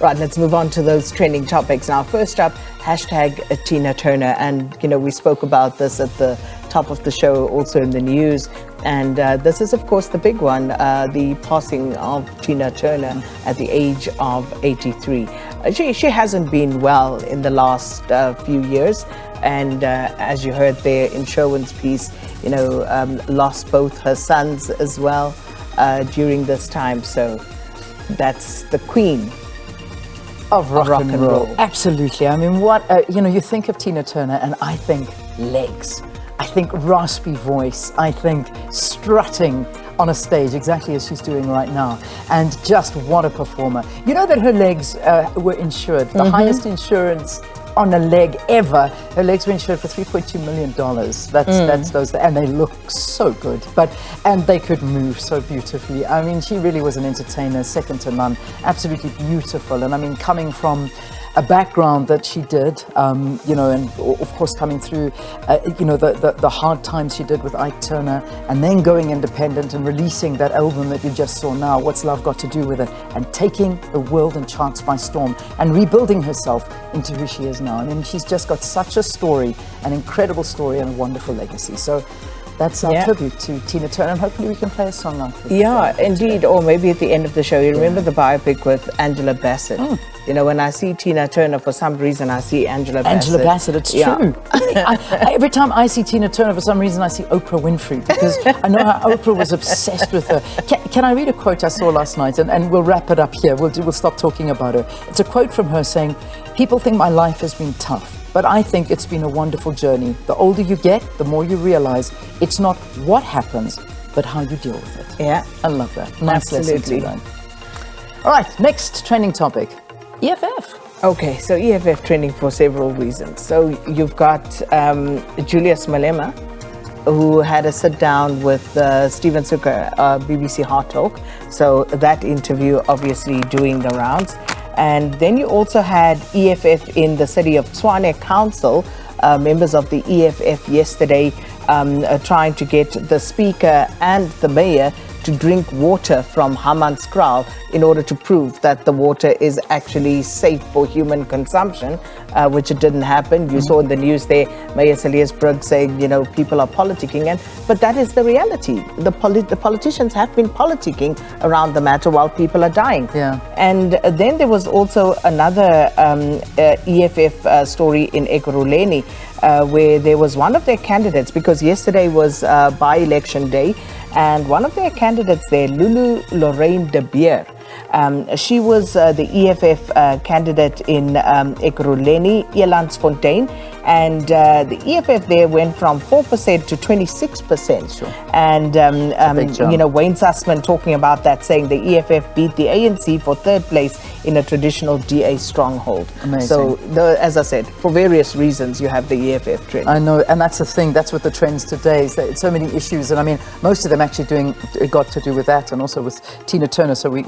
Right, let's move on to those trending topics now. First up, hashtag Tina Turner. And, we spoke about this at the top of the show, also in the news. And this is, of course, the big one, the passing of Tina Turner at the age of 83. She hasn't been well in the last few years. And as you heard there in Sherwin's piece, lost both her sons as well during this time. So that's the queen of rock and roll. Absolutely. I mean, you think of Tina Turner and I think legs. I think raspy voice. I think strutting on a stage, exactly as she's doing right now. And just what a performer. You know that her legs were insured, the highest insurance on a leg ever. Her legs were insured for $3.2 million. That's those, and they look so good. And they could move so beautifully. I mean, she really was an entertainer, second to none. Absolutely beautiful. And I mean, coming from a background that she did, and of course coming through, the hard times she did with Ike Turner, and then going independent and releasing that album that you just saw now, What's Love Got to Do With It, and taking the world and charts by storm and rebuilding herself into who she is now. I mean, she's just got such a story, an incredible story and a wonderful legacy. So that's our tribute to Tina Turner, and hopefully we can play a song like this. Yeah, indeed, or maybe at the end of the show. You remember the biopic with Angela Bassett? When I see Tina Turner, for some reason, I see Angela Bassett. Angela Bassett, it's true. Every time I see Tina Turner, for some reason, I see Oprah Winfrey, because I know how Oprah was obsessed with her. Can I read a quote I saw last night, and we'll wrap it up here. We'll stop talking about her. It's a quote from her saying, "People think my life has been tough, but I think it's been a wonderful journey. The older you get, the more you realize it's not what happens, but how you deal with it." Yeah. I love that. Nice Absolutely. lesson to learn. All right, next trending topic. EFF. Okay, so EFF trending for several reasons. So you've got Julius Malema, who had a sit down with Stephen Suker, BBC Hard Talk. So that interview obviously doing the rounds. And then you also had EFF in the city of Tshwane Council, members of the EFF yesterday trying to get the speaker and the mayor to drink water from Hammanskraal in order to prove that the water is actually safe for human consumption, which it didn't happen. You saw in the news there, Mayor Celliers-Brugge saying, people are politicking, but that is the reality. The politicians have been politicking around the matter while people are dying. Yeah. And then there was also another EFF story in Ekurhuleni, where there was one of their candidates, because yesterday was by-election day, and one of their candidates there, Lulu Lorraine de Beer, she was the EFF candidate in Ekurhuleni, Elandsfontein, and the EFF there went from 4% to 26%. Sure. And, Wayne Sussman talking about that, saying the EFF beat the ANC for third place in a traditional DA stronghold. Amazing. So, as I said, for various reasons, you have the EFF trend. I know, and that's the thing, that's what the trends today is, that it's so many issues, and I mean, most of them actually got to do with that, and also with Tina Turner, so we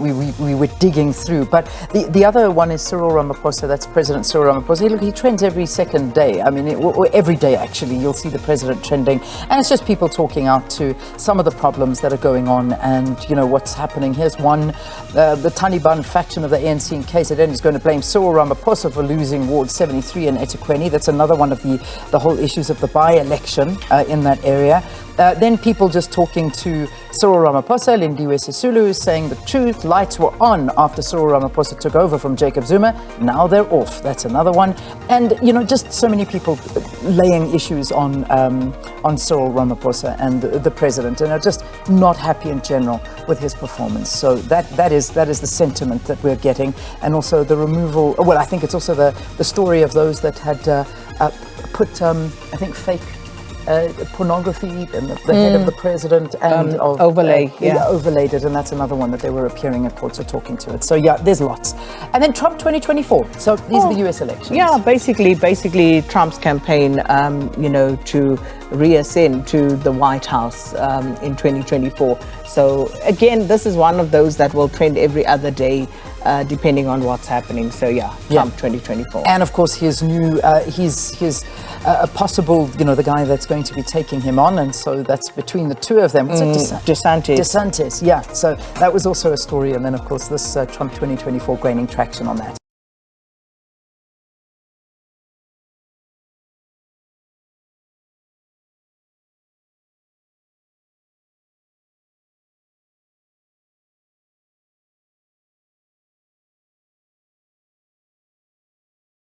were digging through. But the other one is Cyril Ramaphosa, that's President Cyril Ramaphosa. He trends every second day. I mean, or every day actually, you'll see the president trending, and it's just people talking out to some of the problems that are going on and what's happening. Here's one, the Taliban faction of the ANC in KZN is going to blame Cyril Ramaphosa for losing Ward 73 in eThekwini. That's another one of the whole issues of the by-election in that area. Then people just talking to Cyril Ramaphosa. Lindiwe Sisulu is saying the truth. Lights were on after Cyril Ramaphosa took over from Jacob Zuma. Now they're off. That's another one. And, just so many people laying issues on Cyril Ramaphosa and the president, and are just not happy in general with his performance. So that is the sentiment that we're getting. And also the removal, well, I think it's also the story of those that had put, I think, fake pornography and the head of the president and overlay, overlaid it, and that's another one that they were appearing at court, so talking to it. So there's lots. And then Trump 2024. So these are the US elections. Yeah, basically Trump's campaign, to reascend to the White House in 2024. So again, this is one of those that will trend every other day, depending on what's happening. So Trump 2024. And of course, his new, his possible, the guy that's going to be taking him on, and so that's between the two of them. What's it? DeSantis. Yeah. So that was also a story, and then of course this Trump 2024 gaining traction on that.